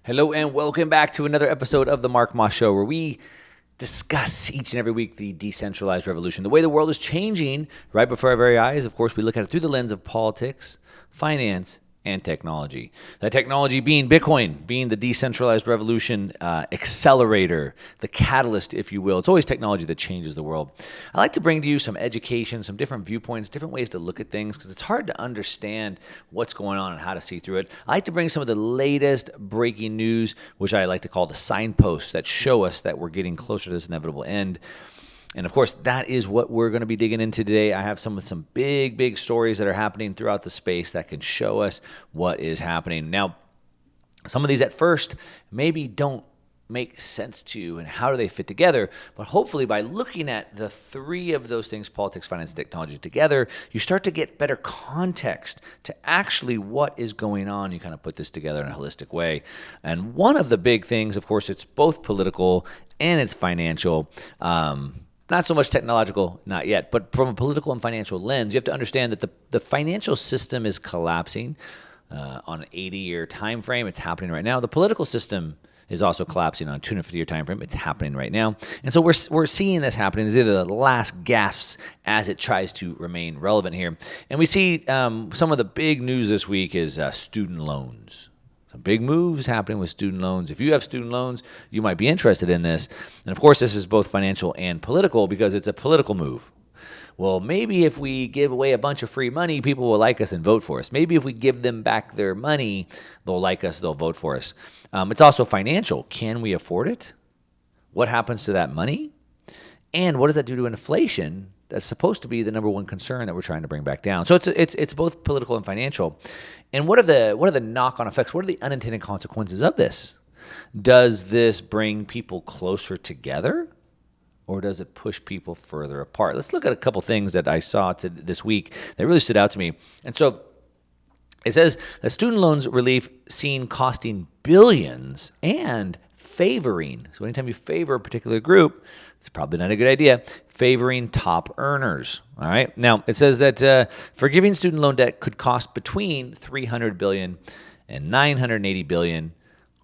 Hello and welcome back to another episode of the Mark Moss Show, where we discuss each and every week the decentralized revolution, the way the world is changing right before our very eyes. Of course, we look at it through the lens of politics, finance, and technology. That technology being Bitcoin, being the decentralized revolution accelerator, the catalyst, if you will. It's always technology that changes the world. I like to bring to you some education, some different viewpoints, different ways to look at things, because it's hard to understand what's going on and how to see through it. I like to bring some of the latest breaking news, which I like to call the signposts that show us that we're getting closer to this inevitable end. And of course, that is what we're going to be digging into today. I have some big stories that are happening throughout the space that can show us what is happening. Now, some of these at first maybe don't make sense to you, and how do they fit together? But hopefully by looking at the three of those things, politics, finance, and technology, together, you start to get better context to actually what is going on. You kind of put this together in a holistic way. And one of the big things, of course, it's both political and it's financial. Not so much technological, not yet, but from a political and financial lens, you have to understand that the financial system is collapsing on an 80-year time frame. It's happening right now. The political system is also collapsing on a 250-year time frame. It's happening right now. And so we're seeing this happening. These are the last gasps as it tries to remain relevant here. And we see some of the big news this week is student loans. Some big moves happening with student loans. If you have student loans, you might be interested in this. And of course, this is both financial and political because it's a political move. Well, maybe if we give away a bunch of free money, people will like us and vote for us. Maybe if we give them back their money, they'll like us, they'll vote for us. It's also financial. Can we afford it? What happens to that money? And what does that do to inflation? That's supposed to be the number one concern that we're trying to bring back down. So it's both political and financial. And what are the knock-on effects? What are the unintended consequences of this? Does this bring people closer together, or does it push people further apart? Let's look at a couple things that I saw this week that really stood out to me. And so it says that student loans relief seen costing billions and favoring. So anytime you favor a particular group, it's probably not a good idea. Favoring top earners. All right. Now, it says that forgiving student loan debt could cost between $300 billion and $980 billion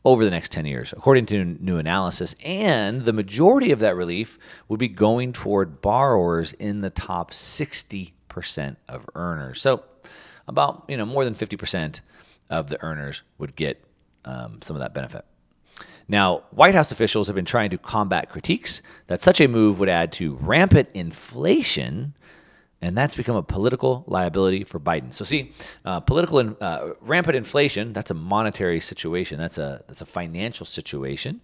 over the next 10 years, according to new analysis. And the majority of that relief would be going toward borrowers in the top 60% of earners. So about more than 50% of the earners would get some of that benefit. Now, White House officials have been trying to combat critiques that such a move would add to rampant inflation, and that's become a political liability for Biden. So see, rampant inflation, that's a monetary situation. That's a financial situation.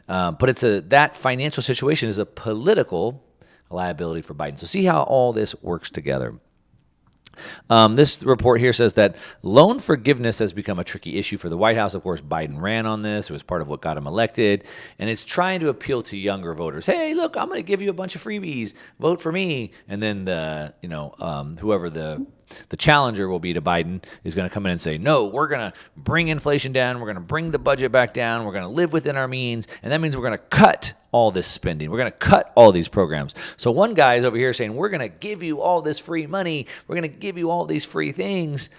But that financial situation is a political liability for Biden. So see how all this works together. This report here says that loan forgiveness has become a tricky issue for the White House. Of course, Biden ran on this. It was part of what got him elected. And it's trying to appeal to younger voters. Hey, look, I'm going to give you a bunch of freebies. Vote for me. And then whoever the challenger will be to Biden is going to come in and say, no, we're going to bring inflation down. We're going to bring the budget back down. We're going to live within our means. And that means we're going to cut all this spending. We're going to cut all these programs. So one guy is over here saying, we're going to give you all this free money. We're going to give you all these free things.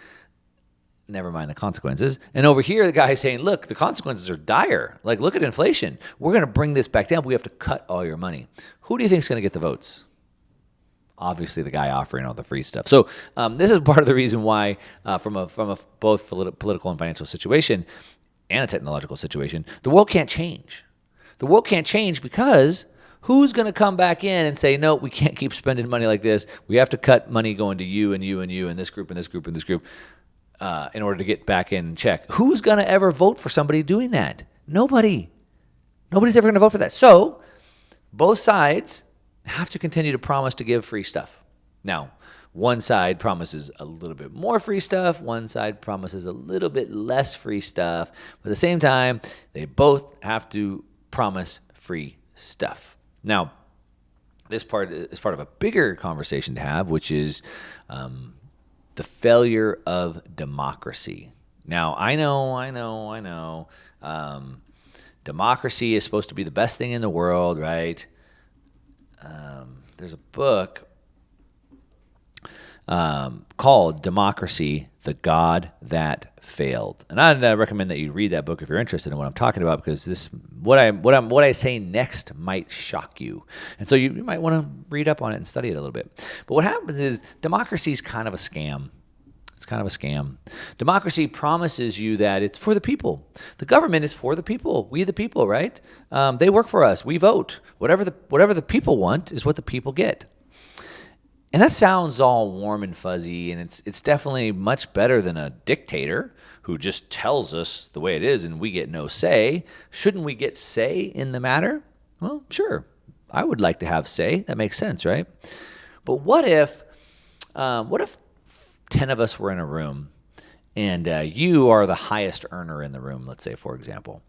Never mind the consequences. And over here, the guy is saying, look, the consequences are dire. Like, look at inflation. We're going to bring this back down. But we have to cut all your money. Who do you think is going to get the votes? Obviously, the guy offering all the free stuff. So this is part of the reason why, from a both political and financial situation and a technological situation, the world can't change. The world can't change because who's going to come back in and say, no, we can't keep spending money like this. We have to cut money going to you and you and you and this group and this group and this group in order to get back in check. Who's going to ever vote for somebody doing that? Nobody. Nobody's ever going to vote for that. So both sides have to continue to promise to give free stuff. Now, one side promises a little bit more free stuff. One side promises a little bit less free stuff. But at the same time, they both have to promise free stuff. Now, this part is part of a bigger conversation to have, which is the failure of democracy. Now, I know. Democracy is supposed to be the best thing in the world, right? There's a book called Democracy, the God That Failed. And I'd recommend that you read that book if you're interested in what I'm talking about, because what I say next might shock you. And so you might want to read up on it and study it a little bit. But what happens is democracy is kind of a scam. It's kind of a scam. Democracy promises you that it's for the people. The government is for the people. We the people, right? They work for us. We vote. Whatever the people want is what the people get. And that sounds all warm and fuzzy, and it's definitely much better than a dictator who just tells us the way it is and we get no say. Shouldn't we get say in the matter? Well, sure. I would like to have say. That makes sense, right? But what if 10 of us were in a room and you are the highest earner in the room, let's say, for example,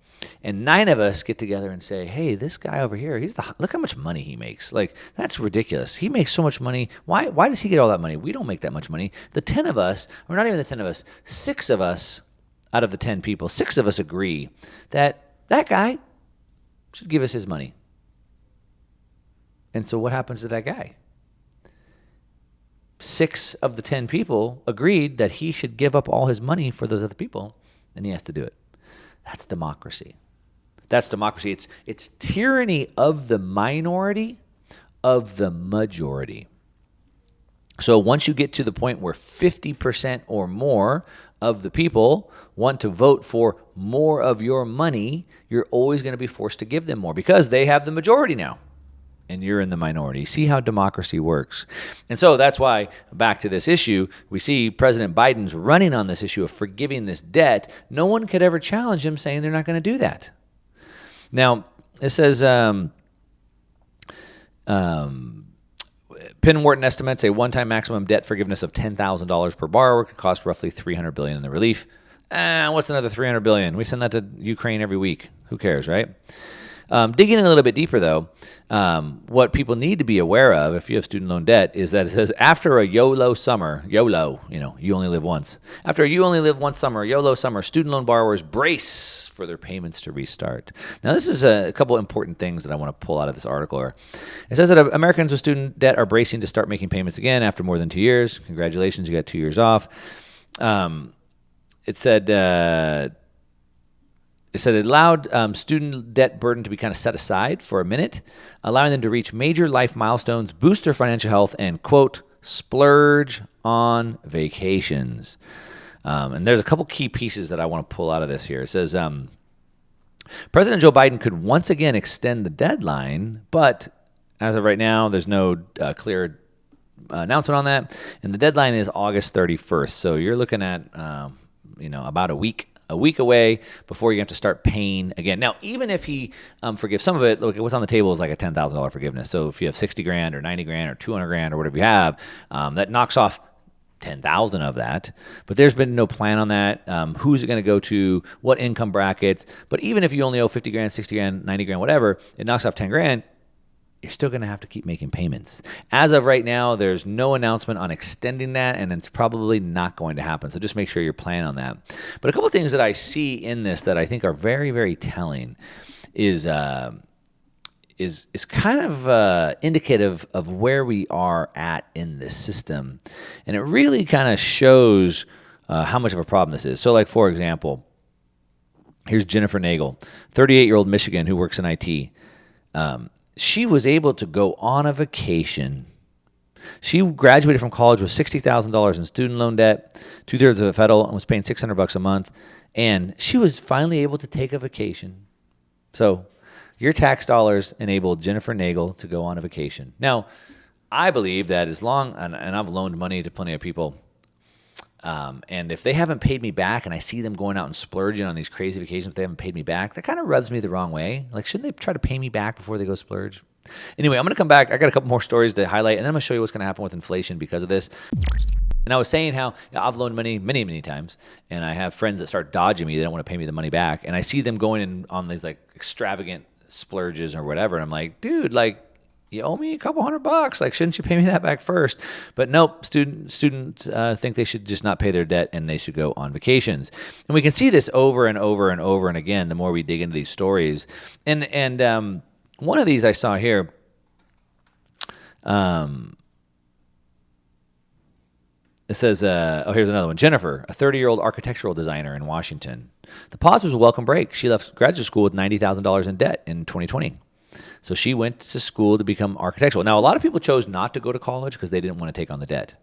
and 9 of us get together and say, hey, this guy over here, look how much money he makes. Like, that's ridiculous. He makes so much money. Why does he get all that money? We don't make that much money. The 10 of us, or not even the 10 of us, 6 of us out of the 10 people, 6 of us agree that guy should give us his money. And so what happens to that guy? 6 of the 10 people agreed that he should give up all his money for those other people, and he has to do it. That's democracy. That's democracy. It's tyranny of the minority of the majority. So once you get to the point where 50% or more of the people want to vote for more of your money, you're always going to be forced to give them more because they have the majority now. And you're in the minority. See how democracy works. And so that's why, back to this issue, we see President Biden's running on this issue of forgiving this debt. No one could ever challenge him saying they're not going to do that. Now, it says, Penn Wharton estimates a one-time maximum debt forgiveness of $10,000 per borrower could cost roughly $300 billion in the relief. What's another $300 billion? We send that to Ukraine every week. Who cares, right? Digging in a little bit deeper, though, what people need to be aware of if you have student loan debt is that it says after a YOLO summer, YOLO, you only live once. After you only live one summer, YOLO summer, student loan borrowers brace for their payments to restart. Now, this is a couple important things that I want to pull out of this article. It says that Americans with student debt are bracing to start making payments again after more than 2 years. Congratulations, you got 2 years off. It said it allowed student debt burden to be kind of set aside for a minute, allowing them to reach major life milestones, boost their financial health, and, quote, splurge on vacations. And there's a couple key pieces that I want to pull out of this here. It says, President Joe Biden could once again extend the deadline, but as of right now, there's no clear announcement on that. And the deadline is August 31st. So you're looking at, about a week away before you have to start paying again. Now, even if he forgives some of it, look, what's on the table is like a $10,000 forgiveness. So if you have 60 grand or 90 grand or 200 grand or whatever you have, that knocks off 10,000 of that. But there's been no plan on that. Who's it going to go to? What income brackets? But even if you only owe 50 grand, 60 grand, 90 grand, whatever, it knocks off 10 grand. You're still going to have to keep making payments. As of right now, there's no announcement on extending that, and it's probably not going to happen. So just make sure you're planning on that. But a couple of things that I see in this that I think are very, very telling is kind of indicative of where we are at in this system. And it really kind of shows how much of a problem this is. So like, for example, here's Jennifer Nagel, 38-year-old Michigan who works in IT. She was able to go on a vacation. She graduated from college with $60,000 in student loan debt, 2/3 of it federal, and was paying $600 a month. And she was finally able to take a vacation. So your tax dollars enabled Jennifer Nagel to go on a vacation. Now, I believe that as long, and I've loaned money to plenty of people, and if they haven't paid me back and I see them going out and splurging on these crazy vacations, if they haven't paid me back, that kind of rubs me the wrong way. Like, shouldn't they try to pay me back before they go splurge? Anyway, I'm going to come back. I got a couple more stories to highlight, and then I'm going to show you what's going to happen with inflation because of this. And I was saying how I've loaned money many, many times, and I have friends that start dodging me. They don't want to pay me the money back. And I see them going in on these like extravagant splurges or whatever. And I'm like, dude, like, you owe me a couple $100. Like, shouldn't you pay me that back first? But nope, students think they should just not pay their debt and they should go on vacations. And we can see this over and over and over and again the more we dig into these stories. And one of these I saw here, It says, here's another one. Jennifer, a 30-year-old architectural designer in Washington. The pause was a welcome break. She left graduate school with $90,000 in debt in 2020. So she went to school to become architectural. Now, a lot of people chose not to go to college because they didn't want to take on the debt.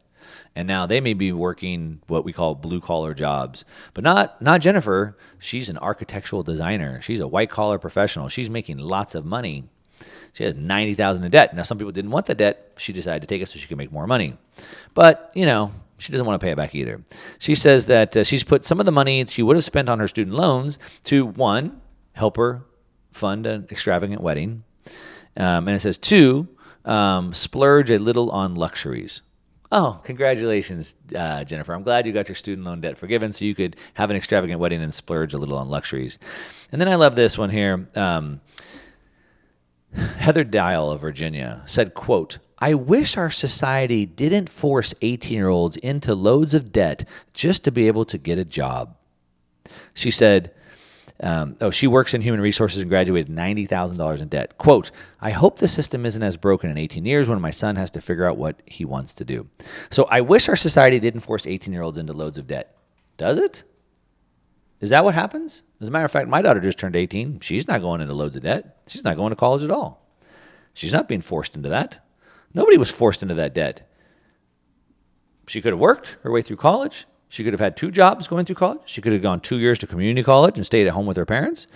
And now they may be working what we call blue-collar jobs. But not Jennifer. She's an architectural designer. She's a white-collar professional. She's making lots of money. She has $90,000 in debt. Now, some people didn't want the debt. She decided to take it so she could make more money. But, she doesn't want to pay it back either. She says that she's put some of the money she would have spent on her student loans to, one, help her fund an extravagant wedding. And it says, two, splurge a little on luxuries. Oh, congratulations, Jennifer. I'm glad you got your student loan debt forgiven so you could have an extravagant wedding and splurge a little on luxuries. And then I love this one here. Heather Dial of Virginia said, quote, I wish our society didn't force 18-year-olds into loads of debt just to be able to get a job. She said, she works in human resources and graduated $90,000 in debt. Quote, I hope the system isn't as broken in 18 years when my son has to figure out what he wants to do. So I wish our society didn't force 18-year-olds into loads of debt. Does it? Is that what happens? As a matter of fact, my daughter just turned 18. She's not going into loads of debt. She's not going to college at all. She's not being forced into that. Nobody was forced into that debt. She could have worked her way through college. She could have had 2 jobs going through college. She could have gone 2 years to community college and stayed at home with her parents.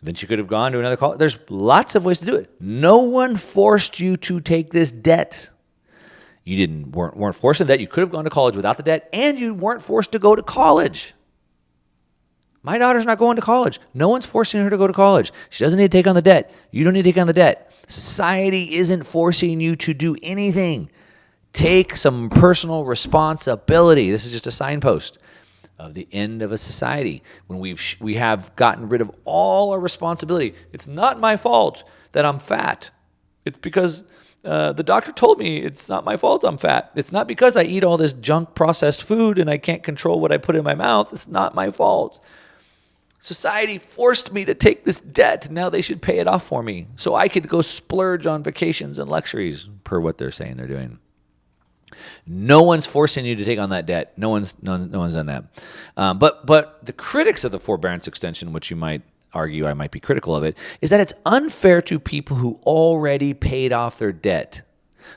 Then she could have gone to another college. There's lots of ways to do it. No one forced you to take this debt. You weren't forced into that. You could have gone to college without the debt, and you weren't forced to go to college. My daughter's not going to college. No one's forcing her to go to college. She doesn't need to take on the debt. You don't need to take on the debt. Society isn't forcing you to do anything. Take some personal responsibility. This is just a signpost of the end of a society when we have gotten rid of all our responsibility. It's not my fault that I'm fat. It's because the doctor told me it's not my fault I'm fat. It's not because I eat all this junk processed food and I can't control what I put in my mouth. It's not my fault. Society forced me to take this debt. Now they should pay it off for me so I could go splurge on vacations and luxuries, per what they're saying they're doing. No one's forcing you to take on that debt. No one's done that. But the critics of the forbearance extension, which you might argue I might be critical of it, is that it's unfair to people who already paid off their debt.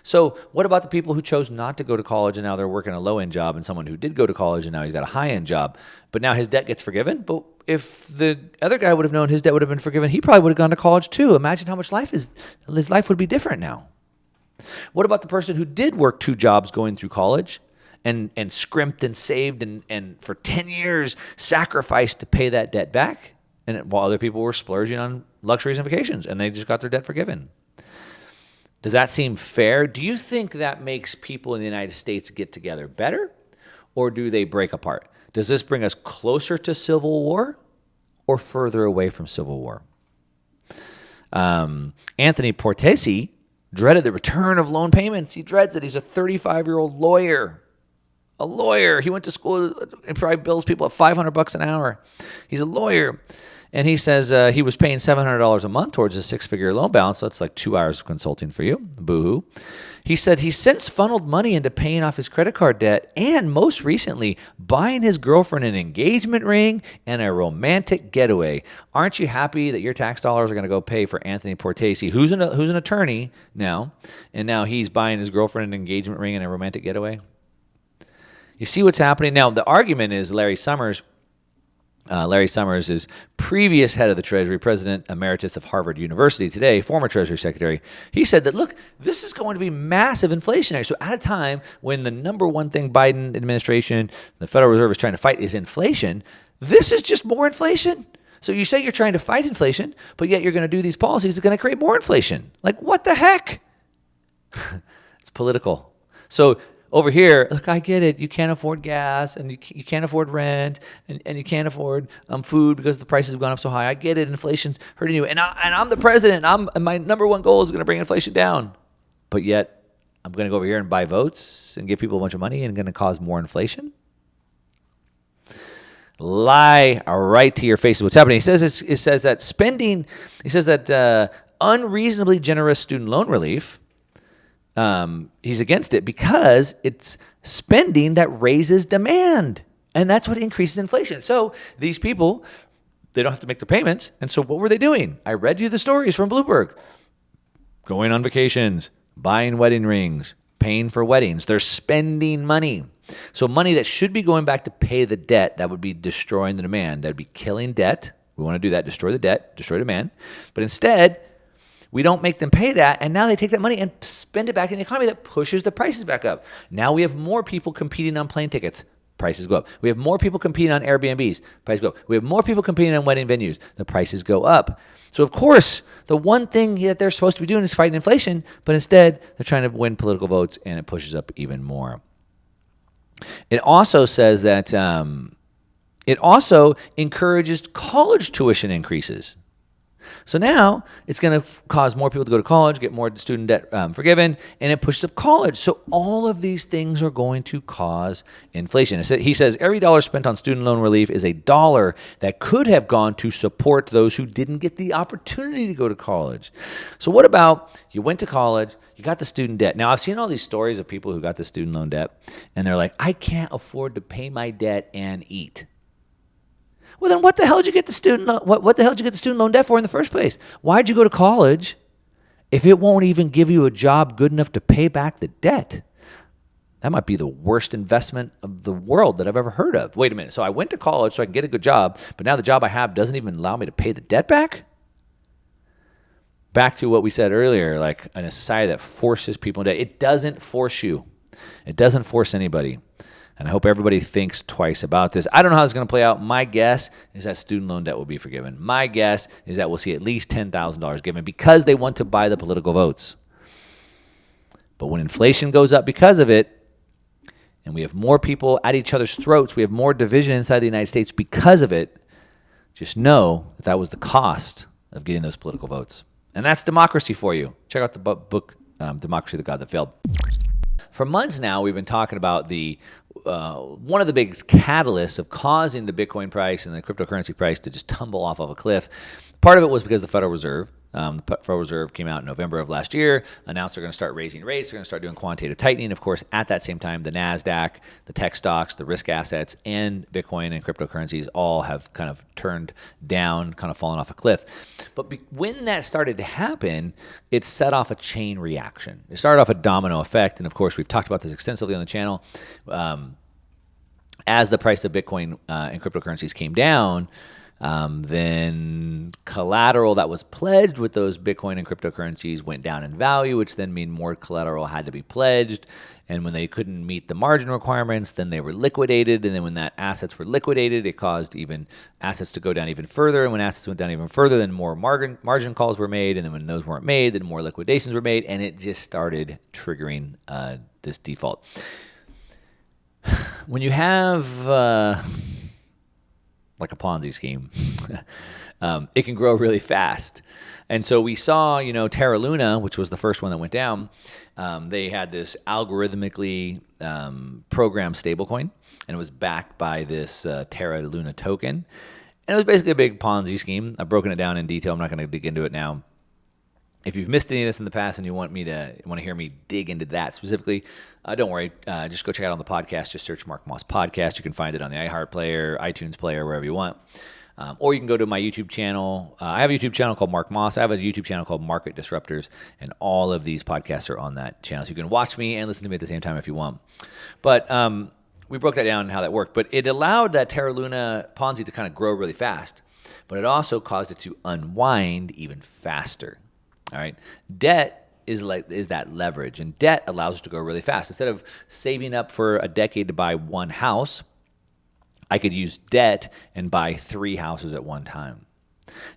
So what about the people who chose not to go to college and now they're working a low-end job, and someone who did go to college and now he's got a high-end job, but now his debt gets forgiven? But if the other guy would have known his debt would have been forgiven, he probably would have gone to college too. Imagine how much his life would be different now. What about the person who did work 2 jobs going through college and scrimped and saved and for 10 years sacrificed to pay that debt back, and while other people were splurging on luxuries and vacations and they just got their debt forgiven? Does that seem fair? Do you think that makes people in the United States get together better, or do they break apart? Does this bring us closer to civil war or further away from civil war? Anthony Portesi dreaded the return of loan payments. He dreads it. He's a 35-year-old lawyer. A lawyer. He went to school and probably bills people at $500 an hour. He's a lawyer. And he says he was paying $700 a month towards a 6-figure loan balance. So that's like 2 hours of consulting for you. Boo-hoo. He said he's since funneled money into paying off his credit card debt and most recently buying his girlfriend an engagement ring and a romantic getaway. Aren't you happy that your tax dollars are going to go pay for Anthony Portesi, who's an attorney now, and now he's buying his girlfriend an engagement ring and a romantic getaway? You see what's happening? Now, the argument is Larry Summers is previous head of the Treasury, president emeritus of Harvard University today, former Treasury Secretary. He said that, look, this is going to be massive inflationary. So at a time when the number one thing Biden administration, the Federal Reserve is trying to fight is inflation, this is just more inflation. So you say you're trying to fight inflation, but yet you're going to do these policies that are going to create more inflation. Like, what the heck? It's political. So over here, look, I get it. You can't afford gas, and you can't afford rent, and you can't afford food because the prices have gone up so high. I get it. Inflation's hurting you. And I'm the president. And my number one goal is going to bring inflation down. But yet, I'm going to go over here and buy votes and give people a bunch of money and going to cause more inflation? Lie right to your face is what's happening. It says that unreasonably generous student loan relief he's against it because it's spending that raises demand. And that's what increases inflation. So these people, they don't have to make their payments. And so what were they doing? I read you the stories from Bloomberg. Going on vacations, buying wedding rings, paying for weddings. They're spending money. So money that should be going back to pay the debt, that would be destroying the demand. That would be killing debt. We want to do that, destroy the debt, destroy demand. But instead, we don't make them pay that, and now they take that money and spend it back in the economy. That pushes the prices back up. Now we have more people competing on plane tickets. Prices go up. We have more people competing on Airbnbs. Prices go up. We have more people competing on wedding venues. The prices go up. So, of course, the one thing that they're supposed to be doing is fighting inflation, but instead they're trying to win political votes, and it pushes up even more. It also says that it also encourages college tuition increases. So now it's going to cause more people to go to college, get more student debt forgiven, and it pushes up college. So all of these things are going to cause inflation. He says every dollar spent on student loan relief is a dollar that could have gone to support those who didn't get the opportunity to go to college. So what about you went to college, you got the student debt. Now, I've seen all these stories of people who got the student loan debt, and they're like, I can't afford to pay my debt and eat. Well, then what the hell did you get the student loan? What the hell did you get the student loan debt for in the first place? Why'd you go to college if it won't even give you a job good enough to pay back the debt? That might be the worst investment of the world that I've ever heard of. Wait a minute. So I went to college so I can get a good job, but now the job I have doesn't even allow me to pay the debt back? Back to what we said earlier, like in a society that forces people into debt. It doesn't force you. It doesn't force anybody. And I hope everybody thinks twice about this. I don't know how it's going to play out. My guess is that student loan debt will be forgiven. My guess is that we'll see at least $10,000 given because they want to buy the political votes. But when inflation goes up because of it, and we have more people at each other's throats, we have more division inside the United States because of it, just know that that was the cost of getting those political votes. And that's democracy for you. Check out the book, Democracy, the God That Failed. For months now, we've been talking about one of the big catalysts of causing the Bitcoin price and the cryptocurrency price to just tumble off of a cliff. Part of it was because the Federal Reserve. The Federal Reserve came out in November of last year, announced they're going to start raising rates. They're going to start doing quantitative tightening. Of course, at that same time, the NASDAQ, the tech stocks, the risk assets, and Bitcoin and cryptocurrencies all have kind of turned down, kind of fallen off a cliff. But when that started to happen, it set off a chain reaction. It started off a domino effect. And of course, we've talked about this extensively on the channel. As the price of Bitcoin and cryptocurrencies came down, then collateral that was pledged with those Bitcoin and cryptocurrencies went down in value, which then mean more collateral had to be pledged. And when they couldn't meet the margin requirements, then they were liquidated. And then when that assets were liquidated, it caused even assets to go down even further. And when assets went down even further, then more margin calls were made. And then when those weren't made, then more liquidations were made. And it just started triggering this default. When you have like a Ponzi scheme, it can grow really fast. And so we saw, Terra Luna, which was the first one that went down, they had this algorithmically programmed stablecoin, and it was backed by this Terra Luna token. And it was basically a big Ponzi scheme. I've broken it down in detail. I'm not going to dig into it now. If you've missed any of this in the past and you want to hear me dig into that specifically, don't worry. Just go check it out on the podcast. Just search Mark Moss Podcast. You can find it on the iHeart player, iTunes player, wherever you want. Or you can go to my YouTube channel. I have a YouTube channel called Mark Moss. I have a YouTube channel called Market Disruptors, and all of these podcasts are on that channel. So you can watch me and listen to me at the same time if you want. But we broke that down and how that worked. But it allowed that Terra Luna Ponzi to kind of grow really fast. But it also caused it to unwind even faster. All right. Debt is that leverage, and debt allows us to go really fast. Instead of saving up for a decade to buy one house, I could use debt and buy 3 houses at one time.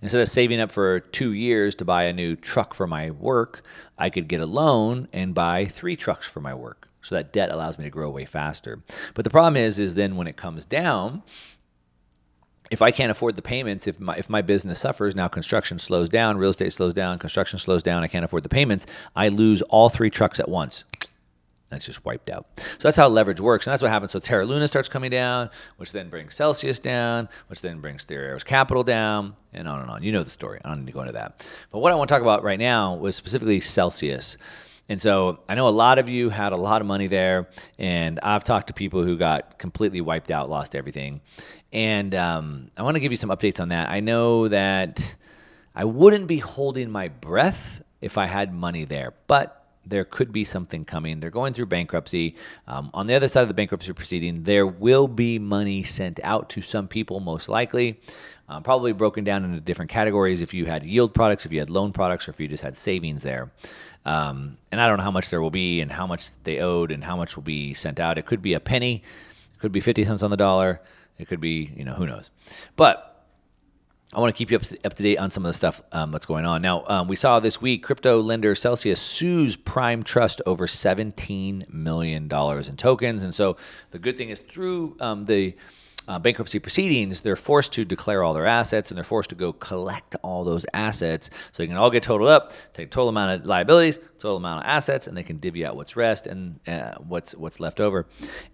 Instead of saving up for 2 years to buy a new truck for my work, I could get a loan and buy 3 trucks for my work. So that debt allows me to grow way faster. But the problem is then when it comes down, if I can't afford the payments, if my business suffers, now construction slows down, real estate slows down, construction slows down, I can't afford the payments, I lose all 3 trucks at once. That's just wiped out. So that's how leverage works, and that's what happens. So Terra Luna starts coming down, which then brings Celsius down, which then brings Theorero's Capital down, and on and on. You know the story. I don't need to go into that. But what I want to talk about right now was specifically Celsius. And so I know a lot of you had a lot of money there, and I've talked to people who got completely wiped out, lost everything. And I want to give you some updates on that. I know that I wouldn't be holding my breath if I had money there, but there could be something coming. They're going through bankruptcy. On the other side of the bankruptcy proceeding, there will be money sent out to some people, most likely, probably broken down into different categories if you had yield products, if you had loan products, or if you just had savings there. And I don't know how much there will be and how much they owed and how much will be sent out. It could be a penny. It could be 50 cents on the dollar. It could be, who knows. But I want to keep you up to date on some of the stuff that's going on. Now, we saw this week, crypto lender Celsius sues Prime Trust over $17 million in tokens. And so the good thing is through the bankruptcy proceedings, they're forced to declare all their assets, and they're forced to go collect all those assets so they can all get totaled up, take total amount of liabilities, total amount of assets, and they can divvy out what's rest and what's left over.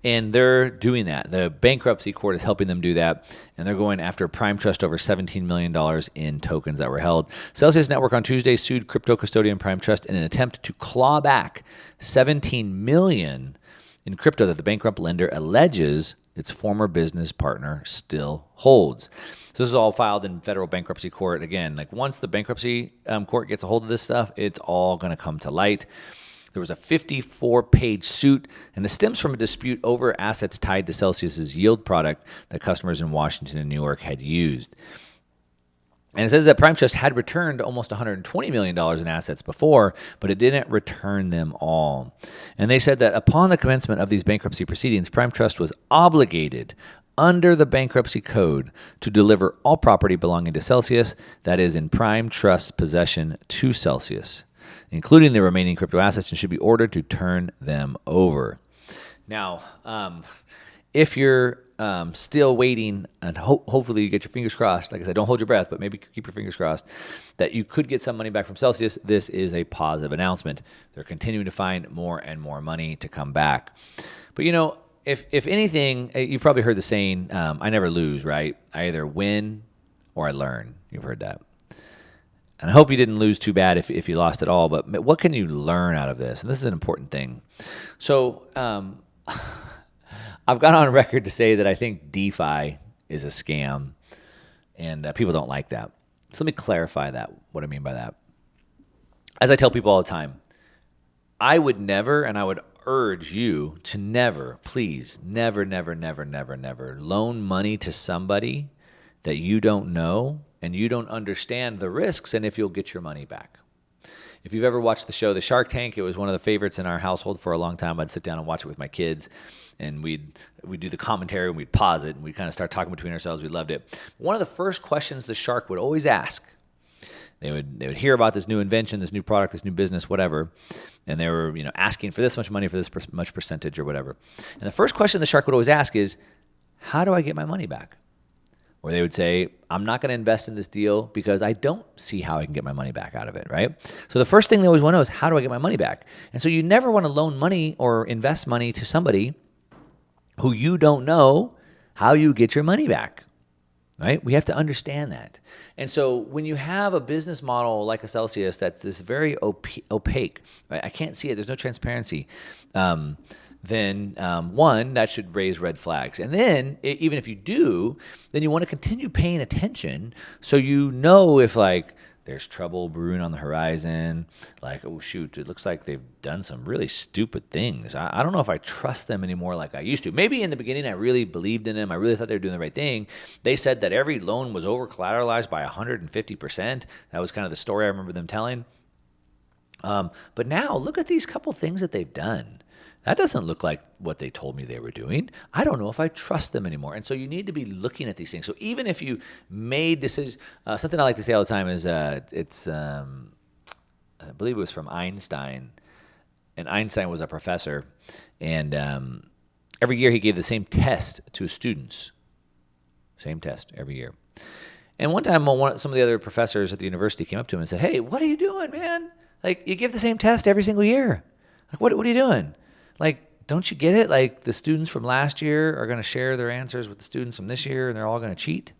And they're doing that. The bankruptcy court is helping them do that, and they're going after Prime Trust over $17 million in tokens that were held. Celsius Network on Tuesday sued crypto custodian Prime Trust in an attempt to claw back $17 million in crypto that the bankrupt lender alleges its former business partner still holds. So this is all filed in federal bankruptcy court. Again, once the bankruptcy court gets a hold of this stuff, it's all going to come to light. There was a 54-page suit, and it stems from a dispute over assets tied to Celsius's yield product that customers in Washington and New York had used. And it says that Prime Trust had returned almost $120 million in assets before, but it didn't return them all. And they said that upon the commencement of these bankruptcy proceedings, Prime Trust was obligated under the bankruptcy code to deliver all property belonging to Celsius that is in Prime Trust's possession to Celsius, including the remaining crypto assets, and should be ordered to turn them over. Now, if you're still waiting, and hopefully you get your fingers crossed. Like I said, don't hold your breath, but maybe keep your fingers crossed that you could get some money back from Celsius. This is a positive announcement. They're continuing to find more and more money to come back. But if anything, you've probably heard the saying, I never lose, right? I either win or I learn. You've heard that. And I hope you didn't lose too bad if you lost it all, but what can you learn out of this? And this is an important thing. So, I've gone on record to say that I think DeFi is a scam, and people don't like that. So let me clarify that, what I mean by that. As I tell people all the time, I would never, and I would urge you to never, please, never loan money to somebody that you don't know and you don't understand the risks and if you'll get your money back. If you've ever watched the show The Shark Tank, it was one of the favorites in our household for a long time. I'd sit down and watch it with my kids, and we'd do the commentary, and we'd pause it, and we'd kind of start talking between ourselves. We loved it. One of the first questions the shark would always ask, they would hear about this new invention, this new product, this new business, whatever, and they were asking for this much money for this much percentage or whatever. And the first question the shark would always ask is, how do I get my money back? Or they would say, I'm not going to invest in this deal because I don't see how I can get my money back out of it, right? So the first thing they always want to know is, how do I get my money back? And so you never want to loan money or invest money to somebody who you don't know how you get your money back, right? We have to understand that. And so when you have a business model like a Celsius that's this very opaque, right? I can't see it. There's no transparency. Then one, that should raise red flags. And then even if you do, then you want to continue paying attention so if there's trouble brewing on the horizon, oh shoot, it looks like they've done some really stupid things. I don't know if I trust them anymore like I used to. Maybe in the beginning I really believed in them. I really thought they were doing the right thing. They said that every loan was over collateralized by 150%. That was kind of the story I remember them telling. But now look at these couple things that they've done. That doesn't look like what they told me they were doing. I don't know if I trust them anymore. And so you need to be looking at these things. So even if you made decisions, something I like to say all the time is I believe it was from Einstein. And Einstein was a professor. And every year he gave the same test to his students. Same test every year. And one time some of the other professors at the university came up to him and said, hey, what are you doing, man? You give the same test every single year. What are you doing? Don't you get it? The students from last year are going to share their answers with the students from this year, and they're all going to cheat?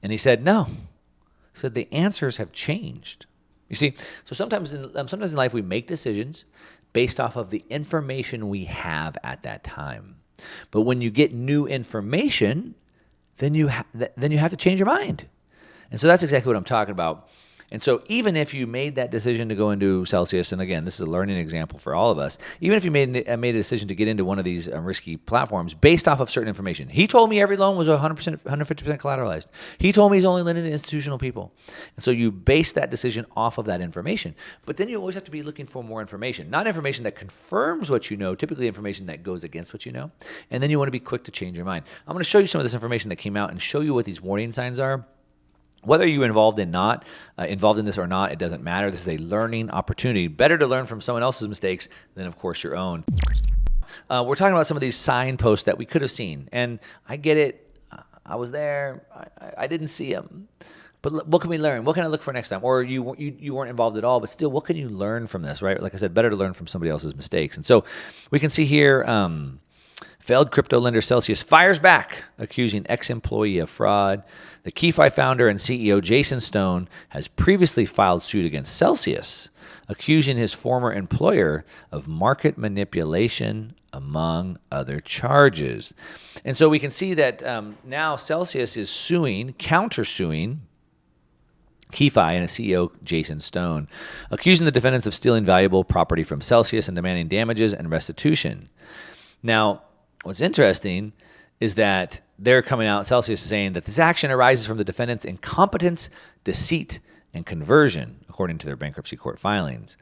And he said, no. He said, the answers have changed. You see, so sometimes in life we make decisions based off of the information we have at that time. But when you get new information, then you have to change your mind. And so that's exactly what I'm talking about. And so even if you made that decision to go into Celsius, and again, this is a learning example for all of us, even if you made a decision to get into one of these risky platforms based off of certain information. He told me every loan was 100%, 150% collateralized. He told me he's only lending to institutional people. And so you base that decision off of that information. But then you always have to be looking for more information, not information that confirms what you know, typically information that goes against what you know. And then you want to be quick to change your mind. I'm going to show you some of this information that came out and show you what these warning signs are. Whether you're involved in this or not, it doesn't matter. This is a learning opportunity. Better to learn from someone else's mistakes than, of course, your own. We're talking about some of these signposts that we could have seen. And I get it. I was there. I didn't see them. But what can we learn? What can I look for next time? Or you weren't involved at all, but still, what can you learn from this, right? Like I said, better to learn from somebody else's mistakes. And so we can see here, failed crypto lender Celsius fires back, accusing ex-employee of fraud. The DeFi founder and CEO Jason Stone has previously filed suit against Celsius, accusing his former employer of market manipulation, among other charges. And so we can see that now Celsius is countersuing DeFi and a CEO, Jason Stone, accusing the defendants of stealing valuable property from Celsius and demanding damages and restitution. Now, what's interesting is that they're coming out, Celsius is saying that this action arises from the defendant's incompetence, deceit, and conversion, according to their bankruptcy court filings.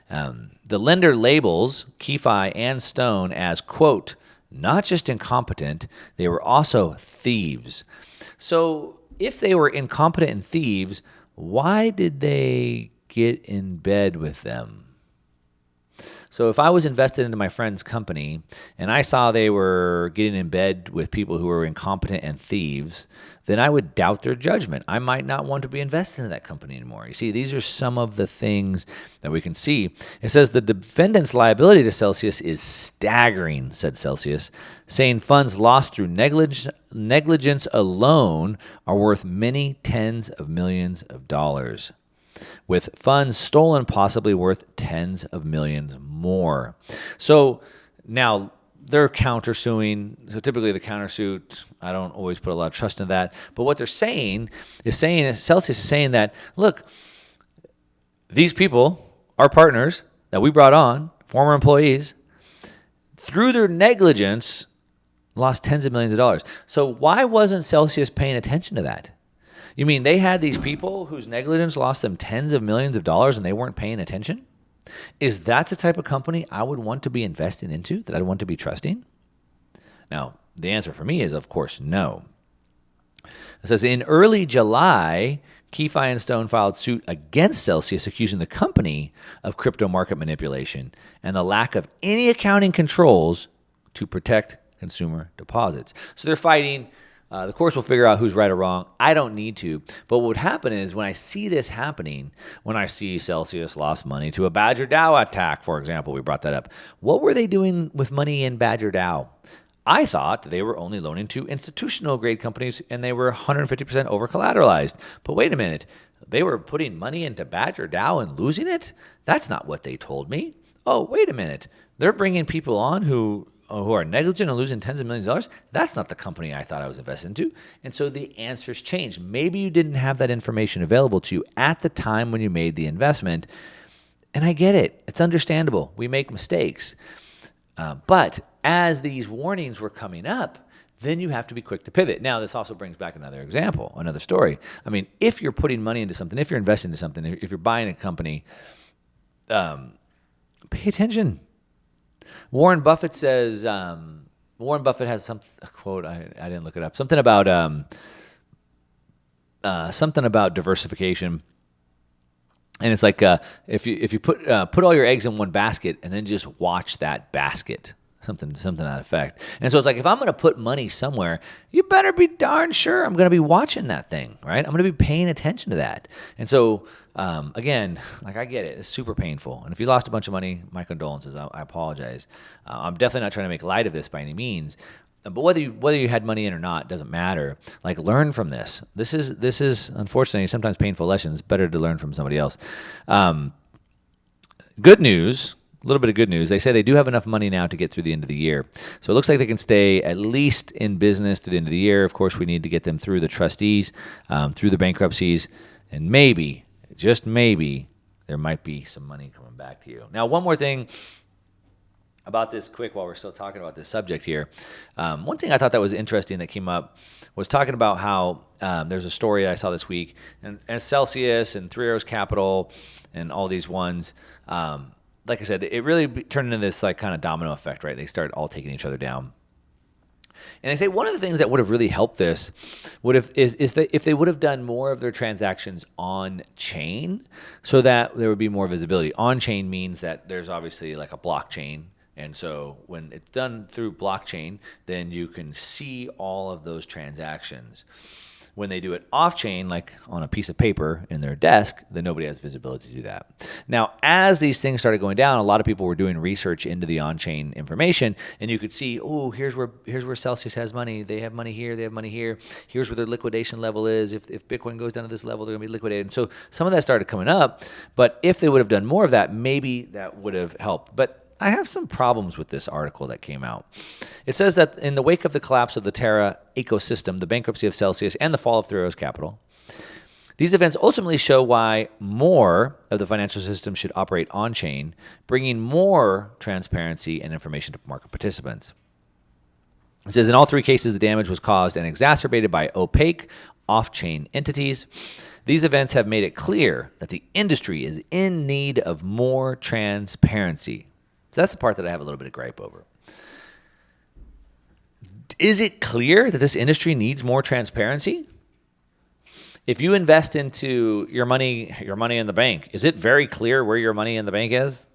The lender labels DeFi and Stone as, quote, not just incompetent, they were also thieves. So if they were incompetent and thieves, why did they get in bed with them? So if I was invested into my friend's company and I saw they were getting in bed with people who were incompetent and thieves, then I would doubt their judgment. I might not want to be invested in that company anymore. You see, these are some of the things that we can see. It says the defendant's liability to Celsius is staggering, said Celsius, saying funds lost through negligence alone are worth many tens of millions of dollars, with funds stolen possibly worth tens of millions more. So now they're countersuing. So typically the countersuit, I don't always put a lot of trust in that. But what they're saying is Celsius is saying that, look, these people, our partners that we brought on, former employees, through their negligence, lost tens of millions of dollars. So why wasn't Celsius paying attention to that? You mean they had these people whose negligence lost them tens of millions of dollars and they weren't paying attention? Is that the type of company I would want to be investing into, that I'd want to be trusting? Now, the answer for me is, of course, no. It says, in early July, DeFi and Stone filed suit against Celsius, accusing the company of crypto market manipulation and the lack of any accounting controls to protect consumer deposits. So they're fighting. The courts will figure out who's right or wrong. I don't need to. But what would happen is when I see this happening, when I see Celsius lost money to a Badger DAO attack, for example, we brought that up. What were they doing with money in Badger DAO? I thought they were only loaning to institutional grade companies and they were 150% over collateralized. But wait a minute. They were putting money into Badger DAO and losing it? That's not what they told me. Oh, wait a minute. They're bringing people on who are negligent and losing tens of millions of dollars. That's not the company I thought I was invested into. And so the answers changed. Maybe you didn't have that information available to you at the time when you made the investment. And I get it. It's understandable. We make mistakes. But as these warnings were coming up, then you have to be quick to pivot. Now, this also brings back another example, another story. I mean, if you're putting money into something, if you're investing into something, if you're buying a company, pay attention. Warren Buffett says, Warren Buffett has a quote, I didn't look it up, something about diversification. And it's like if you put all your eggs in one basket and then just watch that basket, something to that effect. And so it's like, if I'm going to put money somewhere, you better be darn sure I'm going to be watching that thing, right? I'm going to be paying attention to that. And so, again, like I get it. It's super painful. And if you lost a bunch of money, my condolences. I apologize. I'm definitely not trying to make light of this by any means. But whether you had money in or not doesn't matter. Like, learn from this. This is unfortunately sometimes painful lessons. Better to learn from somebody else. Good news. A little bit of good news. They say they do have enough money now to get through the end of the year. So it looks like they can stay at least in business through the end of the year. Of course, we need to get them through the trustees, through the bankruptcies, and maybe, just maybe, there might be some money coming back to you. Now, one more thing about this quick while we're still talking about this subject here. One thing I thought that was interesting that came up was talking about how there's a story I saw this week, and Celsius and Three Arrows Capital and all these ones, like I said, it really turned into this like kind of domino effect, right? They started all taking each other down. And they say one of the things that would have really helped this is that if they would have done more of their transactions on chain, so that there would be more visibility. On chain means that there's obviously like a blockchain. And so when it's done through blockchain, then you can see all of those transactions. When they do it off-chain, like on a piece of paper in their desk, then nobody has visibility to do that. Now, as these things started going down, a lot of people were doing research into the on-chain information, and you could see, oh, here's where Celsius has money. They have money here. They have money here. Here's where their liquidation level is. If Bitcoin goes down to this level, they're going to be liquidated. And so some of that started coming up, but if they would have done more of that, maybe that would have helped. But I have some problems with this article that came out. It says that in the wake of the collapse of the Terra ecosystem, the bankruptcy of Celsius, and the fall of Three Arrows Capital, these events ultimately show why more of the financial system should operate on-chain, bringing more transparency and information to market participants. It says in all three cases, the damage was caused and exacerbated by opaque off-chain entities. These events have made it clear that the industry is in need of more transparency. So that's the part that I have a little bit of gripe over. Is it clear that this industry needs more transparency? If you invest into your money in the bank, is it very clear where your money in the bank is?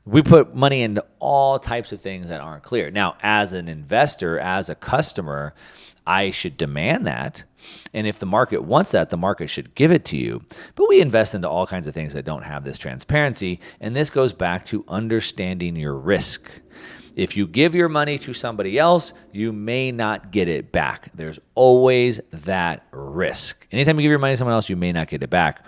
We put money into all types of things that aren't clear. Now, as an investor, as a customer, I should demand that. And if the market wants that, the market should give it to you. But we invest into all kinds of things that don't have this transparency. And this goes back to understanding your risk. If you give your money to somebody else, you may not get it back. There's always that risk. Anytime you give your money to someone else, you may not get it back.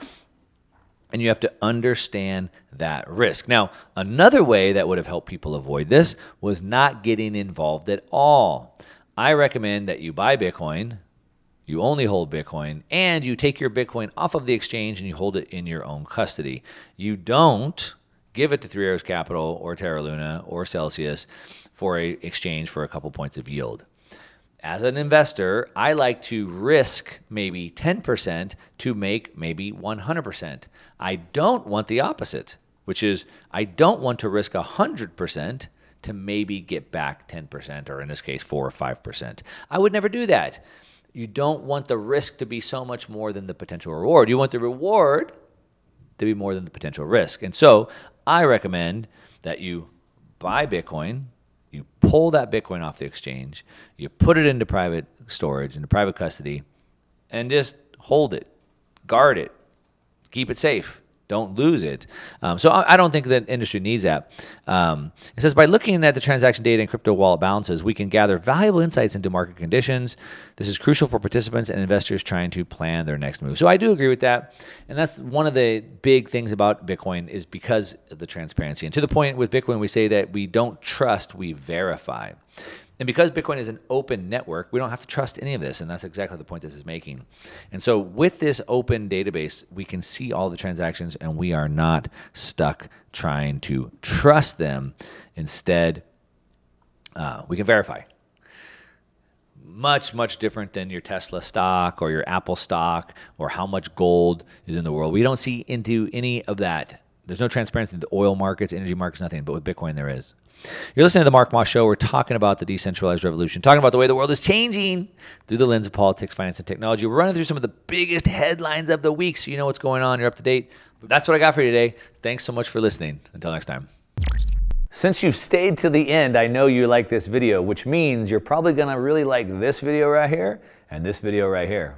And you have to understand that risk. Now, another way that would have helped people avoid this was not getting involved at all. I recommend that you buy Bitcoin, you only hold Bitcoin, and you take your Bitcoin off of the exchange and you hold it in your own custody. You don't give it to Three Arrows Capital or Terra Luna or Celsius for an exchange for a couple points of yield. As an investor, I like to risk maybe 10% to make maybe 100%. I don't want the opposite, which is I don't want to risk 100% to maybe get back 10%, or in this case, 4 or 5%. I would never do that. You don't want the risk to be so much more than the potential reward. You want the reward to be more than the potential risk. And so I recommend that you buy Bitcoin, you pull that Bitcoin off the exchange, you put it into private storage, into private custody, and just hold it, guard it, keep it safe. Don't lose it. So I don't think that industry needs that. It says, by looking at the transaction data and crypto wallet balances, we can gather valuable insights into market conditions. This is crucial for participants and investors trying to plan their next move. So I do agree with that. And that's one of the big things about Bitcoin is because of the transparency. And to the point with Bitcoin, we say that we don't trust, we verify. And because Bitcoin is an open network, we don't have to trust any of this, and that's exactly the point this is making. And so with this open database, we can see all the transactions, and we are not stuck trying to trust them. Instead, we can verify. Much, much different than your Tesla stock or your Apple stock or how much gold is in the world. We don't see into any of that. There's no transparency in the oil markets, energy markets, nothing, but with Bitcoin there is. You're listening to The Mark Moss Show. We're talking about the decentralized revolution, talking about the way the world is changing through the lens of politics, finance, and technology. We're running through some of the biggest headlines of the week, so you know what's going on. You're up to date. That's what I got for you today. Thanks so much for listening. Until next time. Since you've stayed to the end, I know you like this video, which means you're probably going to really like this video right here and this video right here.